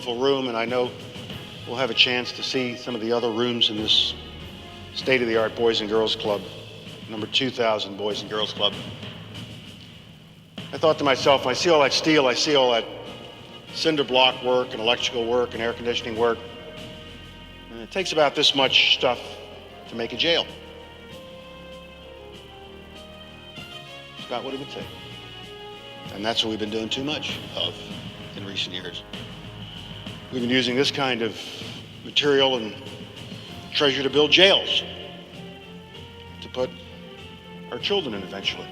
beautiful room, and I know we'll have a chance to see some of the other rooms in this state-of-the-art Boys and Girls Club, number 2000 Boys and Girls Club. I thought to myself, I see all that steel, I see all that cinder block work and electrical work and air conditioning work, and it takes about this much stuff to make a jail. It's about what it would take. And that's what we've been doing too much of in recent years. We've been using this kind of material and treasure to build jails, to put our children in eventually.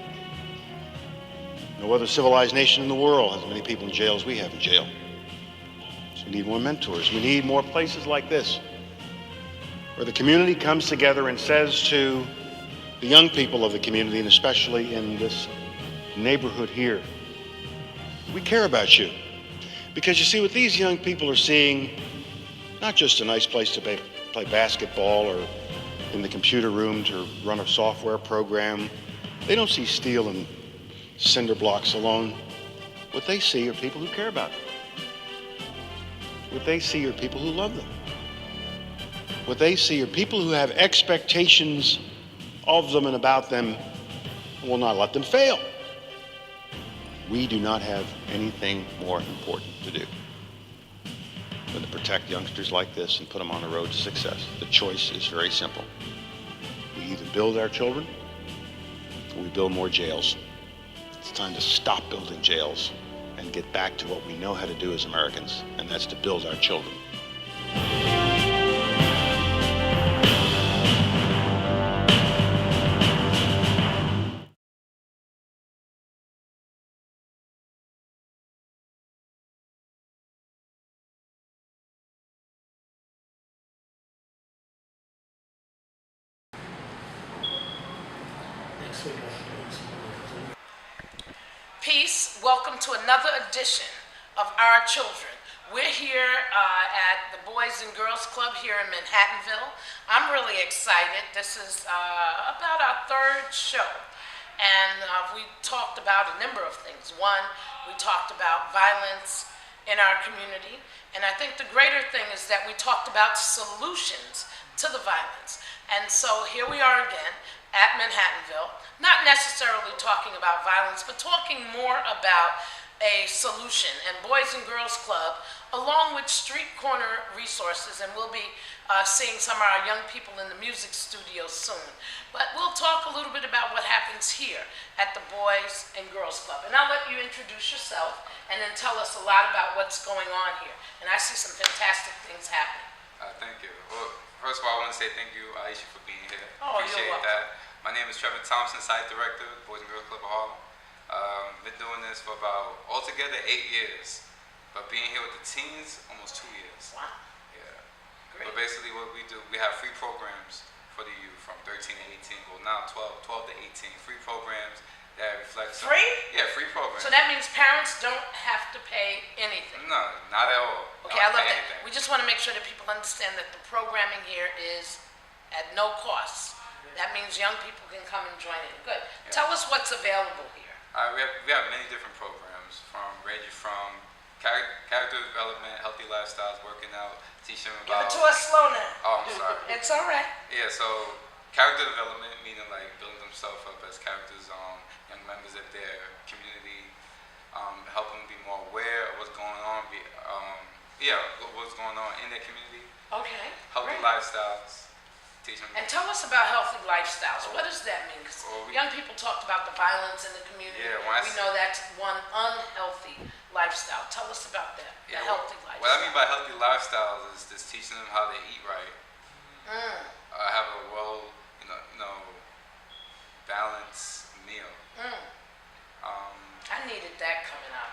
No other civilized nation in the world has as many people in jail as we have in jail. So we need more mentors. We need more places like this, where the community comes together and says to the young people of the community, and especially in this neighborhood here, we care about you. Because you see, what these young people are seeing, not just a nice place to play basketball or in the computer room to run a software program. They don't see steel and cinder blocks alone. What they see are people who care about them. What they see are people who love them. What they see are people who have expectations of them and about them and will not let them fail. We do not have anything more important to do than to protect youngsters like this and put them on the road to success. The choice is very simple. We either build our children or we build more jails. It's time to stop building jails and get back to what we know how to do as Americans, and that's to build our children. Peace. Welcome to another edition of Our Children. We're here at the Boys and Girls Club here in Manhattanville. I'm really excited. This is about our third show, and we talked about a number of things. One, we talked about violence in our community, and I think the greater thing is that we talked about solutions to the violence. And so here we are again at Manhattanville, not necessarily talking about violence, but talking more about a solution. And Boys and Girls Club, along with Street Corner Resources, and we'll be seeing some of our young people in the music studio soon. But we'll talk a little bit about what happens here at the Boys and Girls Club. And I'll let you introduce yourself and then tell us a lot about what's going on here. And I see some fantastic things happening. Thank you. Well, first of all, I want to say thank you, Iesha, for being here. Oh, Appreciate you're welcome. that. My name is Trevor Thompson, site director, Boys and Girls Club of Harlem. Been doing this for about altogether 8 years, but being here with the teens, almost 2 years. Wow. Yeah. Great. But basically, what we do, we have free programs for the youth from 13 to 18, well now 12 to 18. Free programs that reflect. Free? Yeah, free programs. So that means parents don't have to pay anything. No, not at all. Okay, I love that. Anything. We just want to make sure that people understand that the programming here is at no cost. That means young people can come and join in. Good. Yeah. Tell us what's available here. We have many different programs, ranging from character development, healthy lifestyles, working out, teaching them Give about. it to us slow now. Oh, I'm sorry. It's all right. Yeah, so character development, meaning like building themselves up as characters, young members of their community, helping them be more aware of what's going on, what's going on in their community. Okay. Healthy Great. lifestyles, teach them. And tell us about healthy lifestyles. What does that mean? 'Cause Well, young people talked about the violence in the community. Yeah, when I we s- know that's one unhealthy lifestyle. Tell us about that. Yeah, the healthy lifestyle. What I mean by healthy lifestyles is just teaching them how to eat right, have a well, balanced meal. I needed that coming up.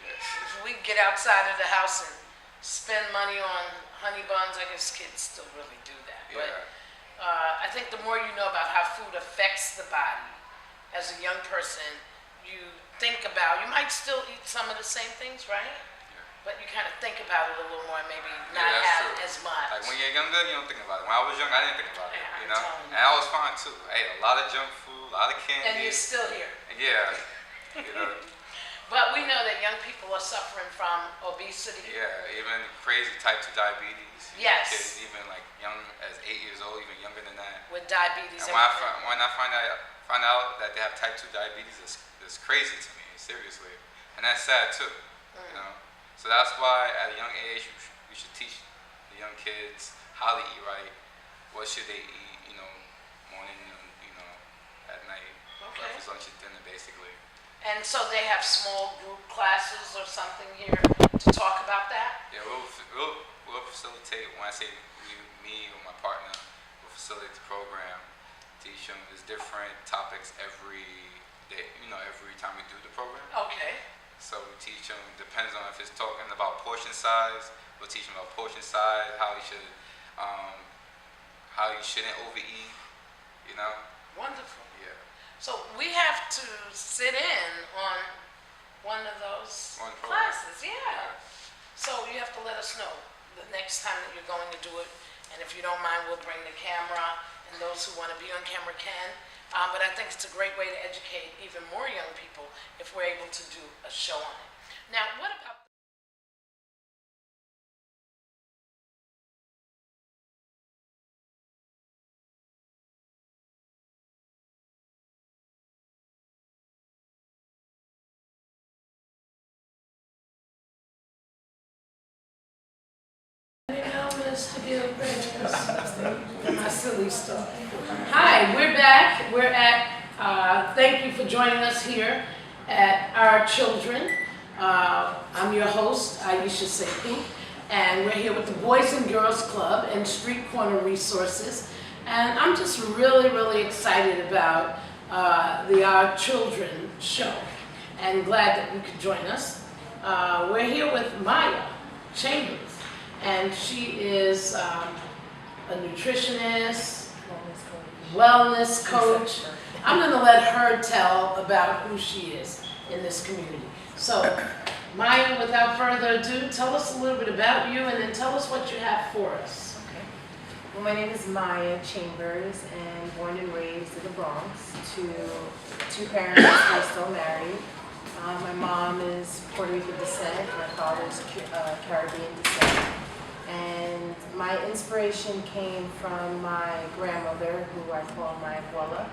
Yes. If we get outside of the house and spend money on honey buns, I guess kids still really do that. Yeah. But I think the more you know about how food affects the body as a young person, you think about, you might still eat some of the same things, right? Yeah. But you kind of think about it a little more and maybe not that's have true. as much. Like when you're younger, you don't think about it. When I was young, I didn't think about it. Yeah, You I'm know, telling you. and I was fine too. I ate a lot of junk food, a lot of candy. And you're still here. Yeah. You know. But we know that young people are suffering from obesity. Yeah, even crazy type 2 diabetes. Yes. Kids even like young as 8 years old, even younger than that. With diabetes. And when I find out that they have type 2 diabetes, it's crazy to me, seriously. And that's sad too, you know. So that's why at a young age we should teach the young kids how to eat right, what should they eat, you know, morning and, you know, at night, breakfast, lunch, and dinner, basically. And so they have small group classes or something here to talk about that? Yeah, we'll facilitate. When I say me or my partner, we'll facilitate the program, teach them. There's different topics every day, you know, every time we do the program. Okay. So we teach them, depends on if it's talking about portion size, we'll teach them about portion size, how you shouldn't overeat, you know? Wonderful. Yeah. So we have to sit in on one of those classes, yeah. So you have to let us know the next time that you're going to do it, and if you don't mind, we'll bring the camera, and those who want to be on camera can. But I think it's a great way to educate even more young people if we're able to do a show on it. Now, what about Mr. Gilchrist? My silly stuff. Hi, we're back. We're at, thank you for joining us here at Our Children. I'm your host, Iesha Sakou, and we're here with the Boys and Girls Club and Street Corner Resources. And I'm just really, really excited about the Our Children show, and glad that you could join us. We're here with Maya Chambers. And she is a nutritionist, wellness coach. I'm going to let her tell about who she is in this community. So, Maya, without further ado, tell us a little bit about you and then tell us what you have for us. Okay. Well, my name is Maya Chambers, and born and raised in the Bronx to two parents who are still married. My mom is Puerto Rican descent, my father is Caribbean descent. And my inspiration came from my grandmother, who I call my abuela.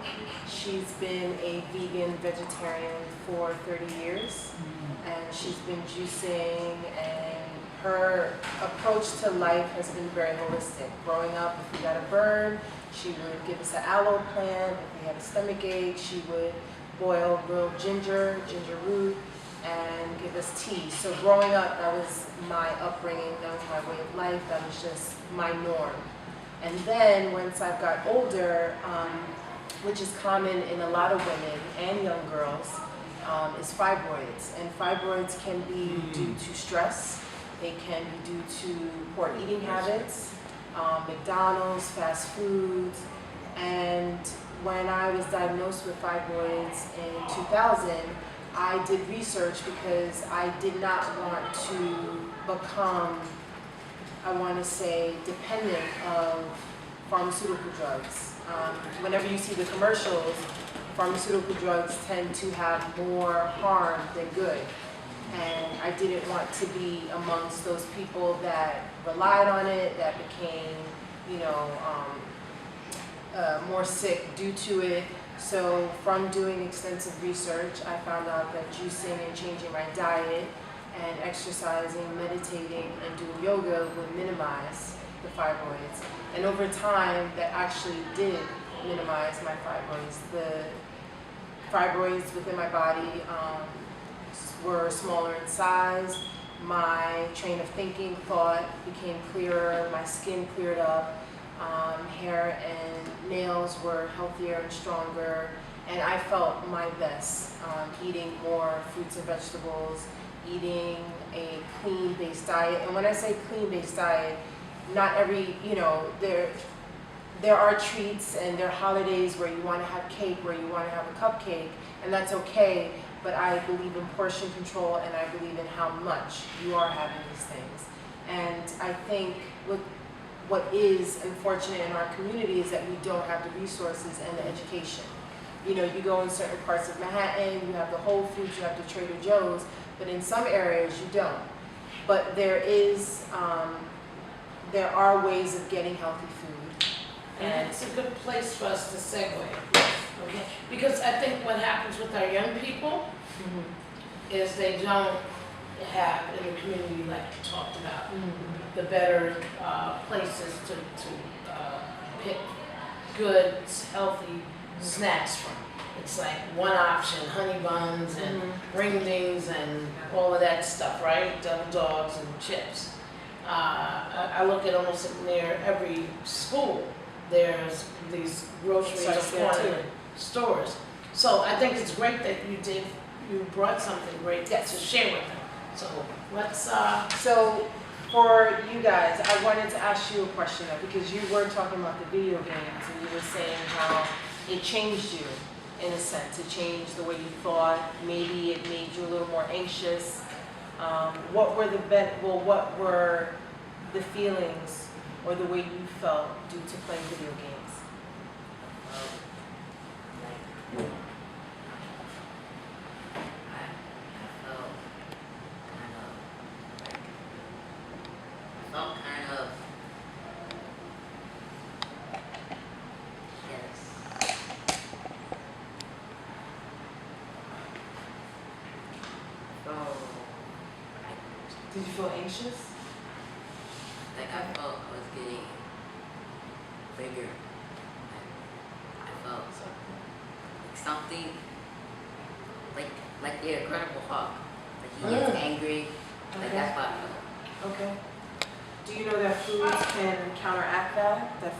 She's been a vegan vegetarian for 30 years, and she's been juicing, and her approach to life has been very holistic. Growing up, if we got a burn, she would give us an aloe plant. If we had a stomach ache, she would boil grilled ginger root, and give us tea. So growing up, that was my upbringing, that was my way of life, that was just my norm. And then once I got older, which is common in a lot of women and young girls, is fibroids. And fibroids can be due to stress, they can be due to poor eating habits, McDonald's, fast foods. And when I was diagnosed with fibroids in 2000, I did research because I did not want to become, I want to say, dependent of pharmaceutical drugs. Whenever you see the commercials, pharmaceutical drugs tend to have more harm than good. And I didn't want to be amongst those people that relied on it, that became, you know, more sick due to it. So from doing extensive research, I found out that juicing and changing my diet and exercising, meditating, and doing yoga would minimize the fibroids. And over time, that actually did minimize my fibroids. The fibroids within my body were smaller in size. My train of thinking, thought became clearer, my skin cleared up. Hair and nails were healthier and stronger, and I felt my best eating more fruits and vegetables, eating a clean-based diet. And when I say clean-based diet, not every, you know, there are treats and there are holidays where you want to have cake, where you want to have a cupcake, and that's okay, but I believe in portion control, and I believe in how much you are having these things. And I think what is unfortunate in our community is that we don't have the resources and the education. You know, you go in certain parts of Manhattan, you have the Whole Foods, you have the Trader Joe's, but in some areas you don't. But there are ways of getting healthy food. And it's a good place for us to segue. Okay? Because I think what happens with our young people is they don't have in the community, like you talked about, the better places to pick good, healthy snacks from. It's like one option, honey buns and ring dings and all of that stuff, right? Double dogs and chips. I look at almost near every school, there's these grocery corner stores. So I think it's great that you brought something great to share with them. So let's. So for you guys, I wanted to ask you a question though, because you were talking about the video games and you were saying how it changed you in a sense. It changed the way you thought. Maybe it made you a little more anxious. What were the feelings or the way you felt due to playing video games? Did you feel anxious? Like I felt I was getting bigger. I felt like something like the Incredible Hulk. Like he gets angry. Like that's what I felt. Okay. Do you know that foods can counteract that? That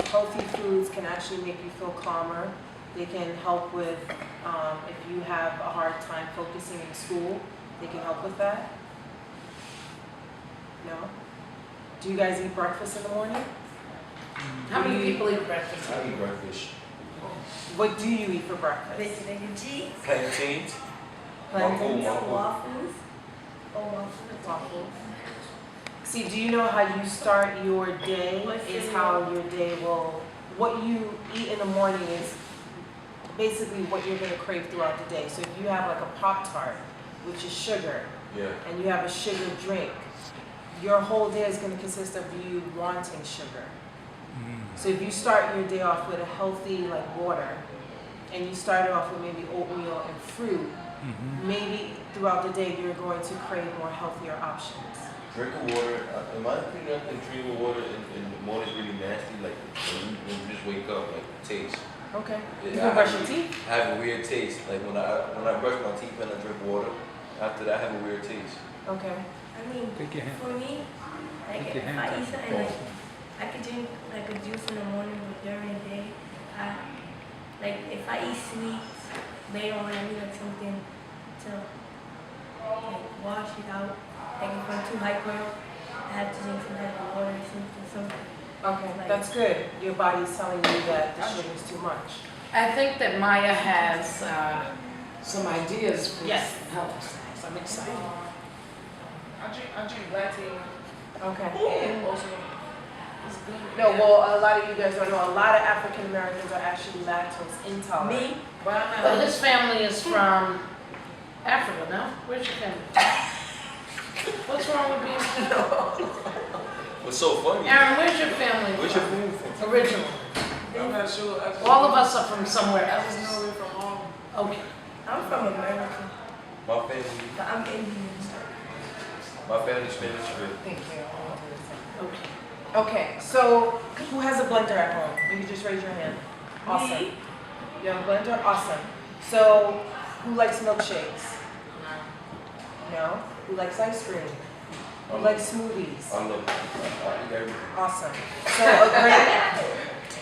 healthy foods can actually make you feel calmer. They can help with, if you have a hard time focusing in school, they can help with that? No? Do you guys eat breakfast in the morning? How many people eat breakfast? I eat breakfast. What do you eat for breakfast? Bacon, egg, and cheese. Plantains. Plantains? Waffles. Waffles. See, do you know how you start your day is how your day will, what you eat in the morning is basically what you're gonna crave throughout the day. So if you have like a Pop-Tart, which is sugar, and you have a sugar drink, your whole day is gonna consist of you wanting sugar. So if you start your day off with a healthy like water, and you start it off with maybe oatmeal and fruit, maybe throughout the day you're going to crave more healthier options. Drink of water. In my opinion, I think drinking water in the morning is really nasty. Like when you just wake up, like the taste. Okay. Yeah, You can brush your teeth? I have a weird taste. Like when I brush my teeth and I drink water, after that I have a weird taste. Okay. I mean, for me, like if I eat something like, I could drink like a juice in the morning, but during the day, like if I eat sweets, later on I need like something to like wash it out. Like if I'm too hyper, I have to drink some type of water or something. Okay, Like- that's good. Your body's telling you that the sugar is too much. I think that Maya has some ideas for Yes. healthy snacks. I'm excited. I drink latte. Okay. And also, it's good. No, well, a lot of you guys don't know, a lot of African Americans are actually lactose intolerant. Me? But his family is from Africa, no? Where's your family? What's wrong with being What's so funny? Aaron, where's your family Where's your family from? Originally. I'm not sure. All of us are from somewhere I just else. know we're from home. Okay. I'm from America, My family. but I'm Indian. My family's Spanish. Thank you. Okay. Okay, so who has a blender at home? You can just raise your hand. Awesome. Me? You have a blender? Awesome. So who likes milkshakes? No? Who likes ice cream? Who likes smoothies? I love it. I eat everything. Awesome. So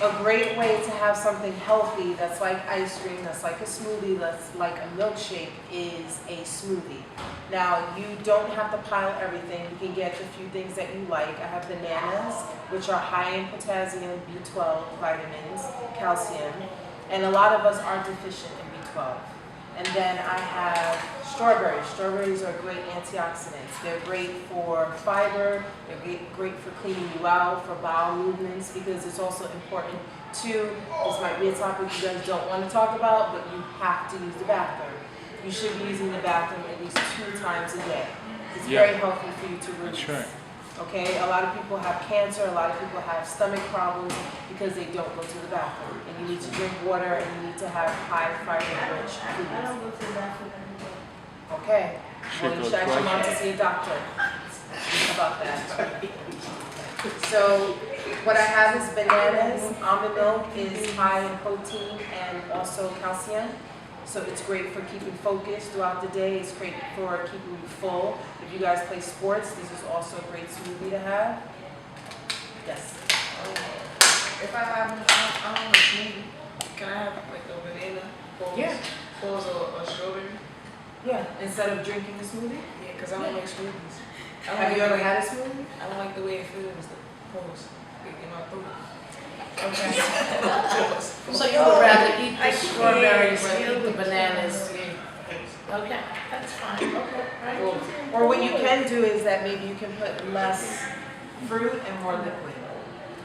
a great way to have something healthy that's like ice cream, that's like a smoothie, that's like a milkshake is a smoothie. Now, you don't have to pile everything. You can get the few things that you like. I have bananas, which are high in potassium, B12, vitamins, calcium, and a lot of us are deficient in B12. And then I have strawberries. Strawberries are great antioxidants. They're great for fiber. They're great for cleaning you out, for bowel movements, because it's also important Two, this might be a topic you guys don't want to talk about, but you have to use the bathroom. You should be using the bathroom at least 2 times a day. It's very healthy for you to release. That's right. Okay, a lot of people have cancer, a lot of people have stomach problems because they don't go to the bathroom. And you need to drink water and you need to have high fiber rich I foods. don't go to the bathroom every day. Okay, Should well, you go should ask your mom twice. to see a doctor about that. So what I have is bananas. Almond milk is high in protein and also calcium. So it's great for keeping focus throughout the day. It's great for keeping you full. If you guys play sports, this is also a great smoothie to have. Yes. If I have, I don't want a smoothie. Can I have like a banana? Yeah. Pause or a strawberry? Yeah, instead of drinking the smoothie. Yeah, because I don't like smoothies. I don't Have like you the ever way- had a smoothie? I don't like the way it feels. The pause in my throat. Okay. So you would rather eat I the can't strawberries deal than eat the with bananas? Okay, that's fine. Okay, right. Or what you can do is that maybe you can put less fruit and more liquid.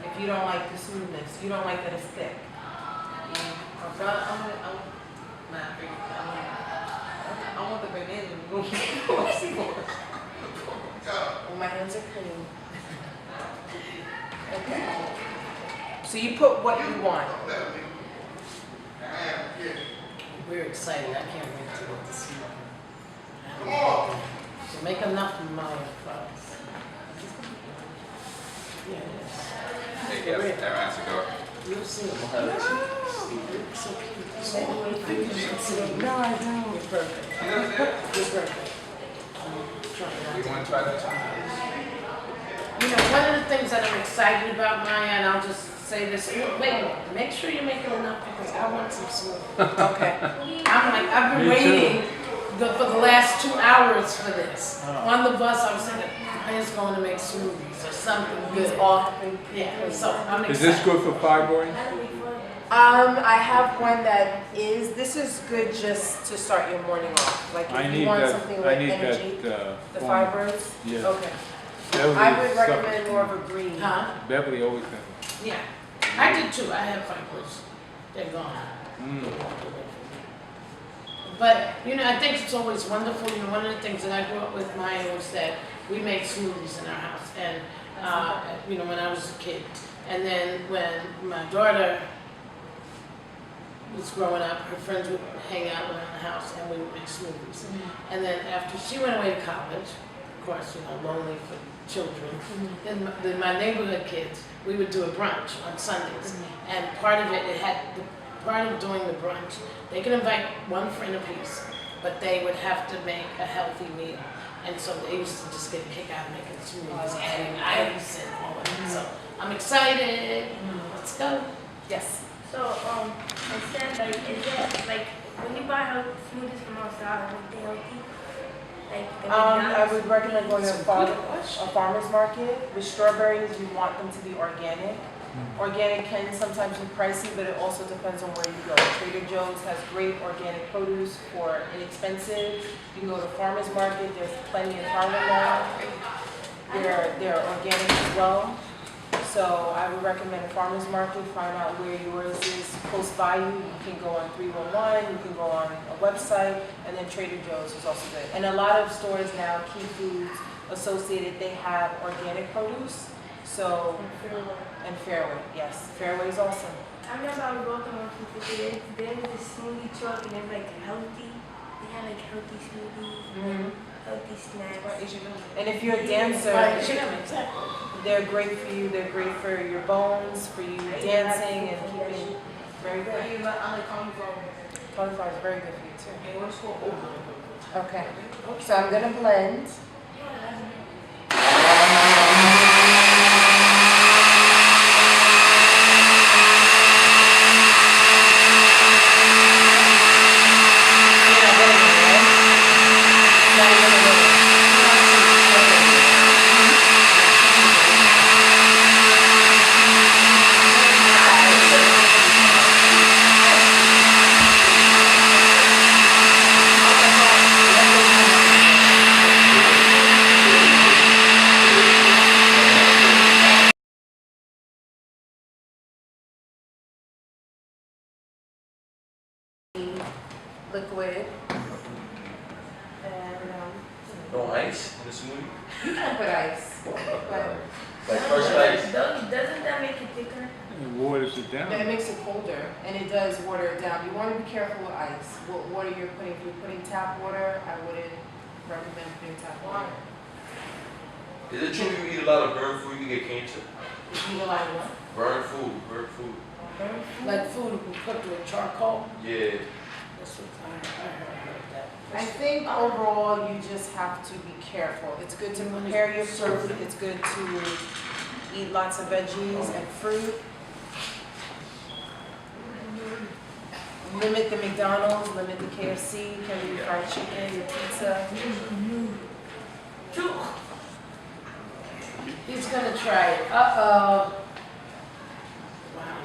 If you don't like the smoothness, you don't like that it's thick. I want the banana. Well, my hands are clean. Okay. So you put what you want. We're excited. I can't wait to get to see you. So make enough for Maya first. Hey, yes, everyone has to go. You'll see. So cute. No, I don't. You're perfect. You know what I'm You're perfect. Trying not You to- want to try that one? You know, one of the things that I'm excited about, Maya, and I'll just say this, wait, make sure you make it enough because I want some smoothie. Okay. I've been Me too. waiting for the last 2 hours for this. On the bus, I was thinking, Maya's going to make smoothies or something These good. all happen. Yeah, so I'm Is this excited. good for fibroids? I have one that is, this is good just to start your morning off. Like I if need you want that, something I with need energy, that, the form. fibers. Yeah. Okay. Beverly I would suffers recommend more of from a green. Huh? it. Beverly always has it. Yeah. I did too. I have fibroids. They're gone. Mm. But, you know, I think it's always wonderful. You know, one of the things that I grew up with Maya was that we made smoothies in our house. And, you know, when I was a kid. And then when my daughter was growing up, her friends would hang out around the house and we would make smoothies. And then after she went away to college, of course, you know, lonely for children, then my neighborhood kids, we would do a brunch on Sundays. And part of it had, part of doing the brunch, they could invite one friend apiece, but they would have to make a healthy meal. And so they used to just get a kick out of making smoothies, adding ice and all of that. So I'm excited. Let's go. Yes. So, instead, like, is that, like, when you buy healthy smoothies from outside, like, they healthy? Like, the I McDonald's? would recommend going to That's a a good question. farmer's market. With strawberries, you want them to be organic. Organic can sometimes be pricey, but it also depends on where you go. Trader Joe's has great organic produce for inexpensive. You can go to farmer's market, there's plenty in Harlem now. They're organic as well. So I would recommend a farmer's market, find out where yours is close by you. You can go on 311, you can go on a website, and then Trader Joe's is also good. And a lot of stores now, Key Foods, Associated, they have organic produce. So, and Fairway, yes, Fairway is awesome. I remember I was walking on 250, there was this smoothie truck and it was like healthy. They had like healthy smoothies, healthy snacks. And if you're a dancer, Right, she got me exactly. they're great for you. They're great for your bones, for you dancing and keeping. Very good. I like cauliflower. Cauliflower is very good for you too. And what's called okra? Okay. So I'm gonna blend. liquid, and No ice in the smoothie? you can put ice, but Like first ice? Doesn't that make it thicker? It waters it it down. makes it colder, and it does water it down. You want to be careful with ice. What water you're putting. If you're putting tap water, I wouldn't recommend putting tap water. Is it true you eat a lot of burnt food, you can get cancer? You eat a lot of what? Burnt food, burnt food. Like food cooked with charcoal. Yeah. That's what I heard that. I think overall you just have to be careful. It's good to prepare your food. It's good to eat lots of veggies and fruit. Limit the McDonald's, limit the KFC, Kentucky Fried Chicken, your pizza. He's gonna try it. Uh-oh. Wow.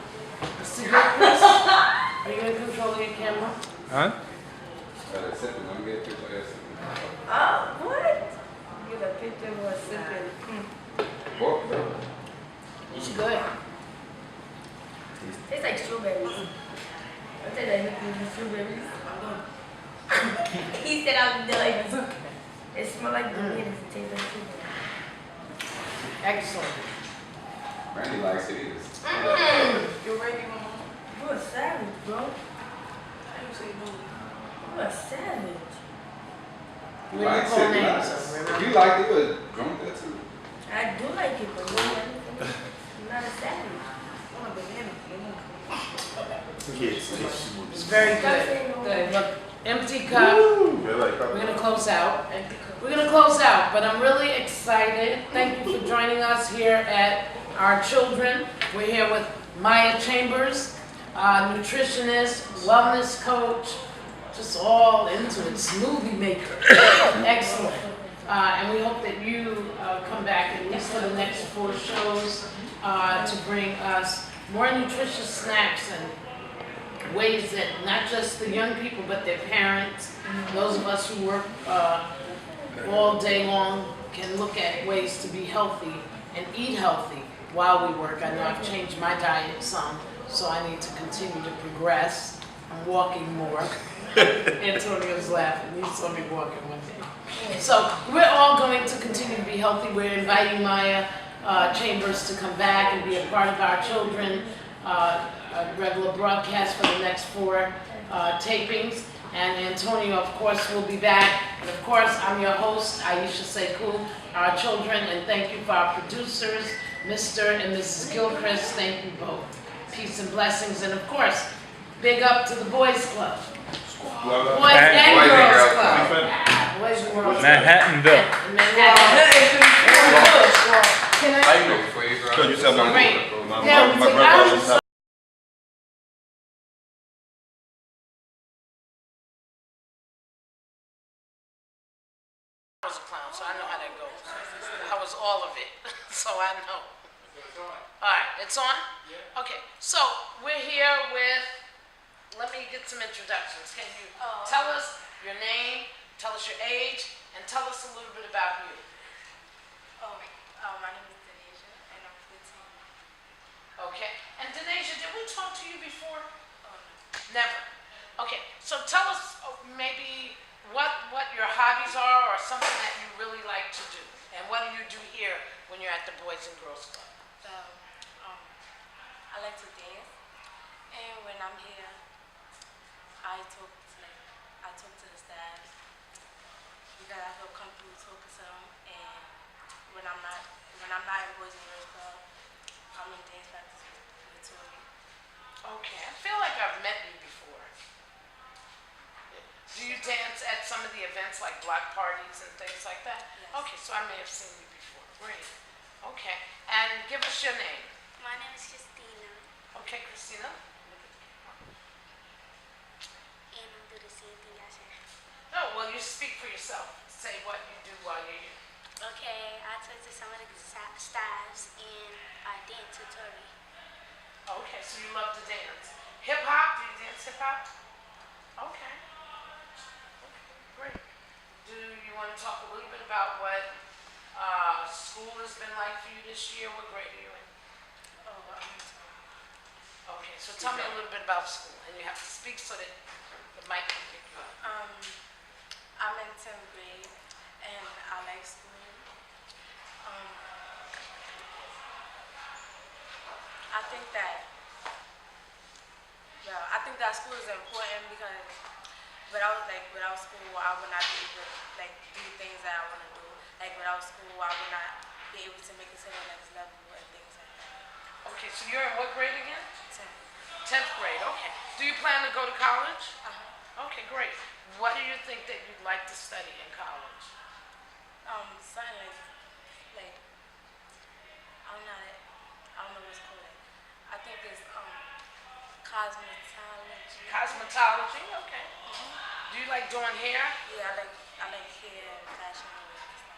Mr. Gilchrist, are you gonna control your camera? Huh? Gotta accept it. Don't get people asking. Oh, what? Get a picture of us sipping. What? It's good. Tastes like strawberries. I said that making the strawberries. He said I'm done. It smells like bananas. It tastes like strawberries. Excellent. Randy likes it. You ready, Mama? You a savage, bro. I didn't say no. You a savage. He We likes call it. names, Nice. remember? If you like it, you would drunk that too. I do like it, but I'm not a savage. I want a banana. It's very good. Good. Look, empty cup. We're gonna close out. We're gonna close out, but I'm really excited. Thank you for joining us here at Our Children. We're here with Maya Chambers, nutritionist, wellness coach, just all into it, smoothie maker. Excellent. And we hope that you come back at least for the next 4 shows to bring us more nutritious snacks and ways that not just the young people, but their parents, those of us who work all day long can look at ways to be healthy and eat healthy while we work. I know I've changed my diet some, so I need to continue to progress. I'm walking more. Antonio's laughing. He saw me walking one day. So we're all going to continue to be healthy. We're inviting Maya Chambers to come back and be a part of Our Children regular broadcast for the next 4 tapings. And Antonio, of course, will be back. And of course, I'm your host, Iesha Sakou, Our Children, and thank you for our producers, Mr. and Mrs. Gilchrist. Thank you both. Peace and blessings. And of course, big up to the Boys Club. Boys and Girls Club. Boys and Girls Club. Manhattanville. Manhattan. Can How I? you know? Before you go, Because you said Great. my Yeah, grandfather's I was a clown, so I know how that goes. I was all of it, so I know. All right, it's on? Okay, so we're here with, let me get some introductions. Can you tell us your name, tell us your age, and tell us a little bit about you? My name is Iesha, and I'm 15. Okay, and Denasia, did we talk to you before? Never. Okay, so tell us maybe what your hobbies are or something that you really like to do. And what do you do here when you're at the Boys and Girls Club? I like to dance, and when I'm here, I talk to the staff because I feel comfortable talking to them. And when I'm not in Boys and Girls Club, I'm in dance practice with Tori. Okay, I feel like I've met you before. Do you dance at some of the events like block parties and things like that? Yes. Okay, so I may have seen you before. Great. Okay, and give us your name. My name is Christina, Okay, Christina. and I'm doing the same thing I said. No, well, you speak for yourself. Say what you do while you're here. Okay, I talk to some of the staffs, and I dance to Tori. Okay, so you love to dance. Hip hop? Do you dance hip hop? Okay. Great. Do you want to talk a little bit about what school has been like for you this year? What grade are you in? Okay, so tell me a little bit about school, and you have to speak so that the mic can pick you up. I think that school is important because without school, I would not be able to do things that I want to do. Like without school, I would not be able to make it to the next level and things like that. Okay, so you're in what grade again? 10. 10th grade, okay. Do you plan to go to college? Okay, great. What do you think that you'd like to study in college? Something like I don't know what's called. I think it's cosmetology. Cosmetology, okay. Do you like doing hair Yeah, I like hair and fashion and stuff.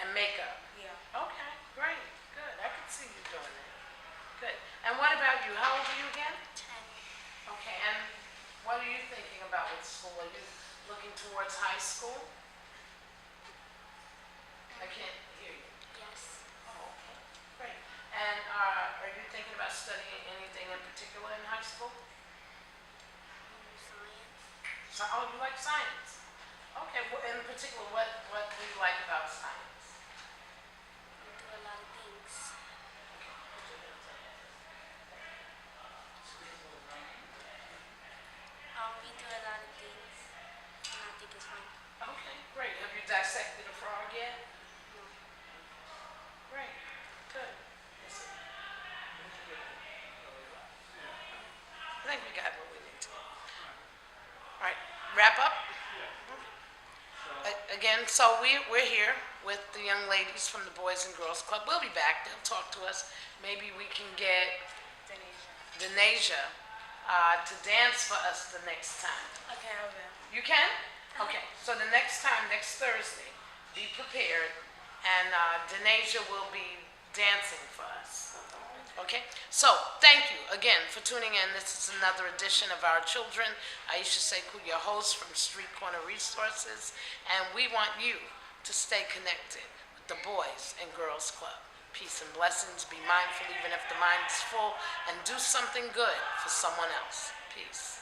and makeup? Yeah. Okay, great, good. I can see you doing that. Good. And what about you? How old are you again? 10. Okay, and what are you thinking about with school? Are you looking towards high school? I can't hear you. Yes. Oh, okay, great. And are you thinking about studying anything in particular in high school? Science. So, oh, you like science? Okay, well, in particular, what do you like about science? We do a lot of things. We do a lot of things, and I think it's fun. Okay, great. Have you dissected a frog yet? No. Great, good. I think we got what we need to. All right, wrap up? Again, so we're here with the young ladies from the Boys and Girls Club. We'll be back. They'll talk to us. Maybe we can get Denasia to dance for us the next time. Okay, I will. You can? Okay, so the next time, next Thursday, be prepared, and Denasia will be dancing for us. Okay? So, thank you again for tuning in. This is another edition of Our Children. Iesha Sakou, your host from Street Corner Resources, and we want you to stay connected with the Boys and Girls Club. Peace and blessings. Be mindful even if the mind is full, and do something good for someone else. Peace.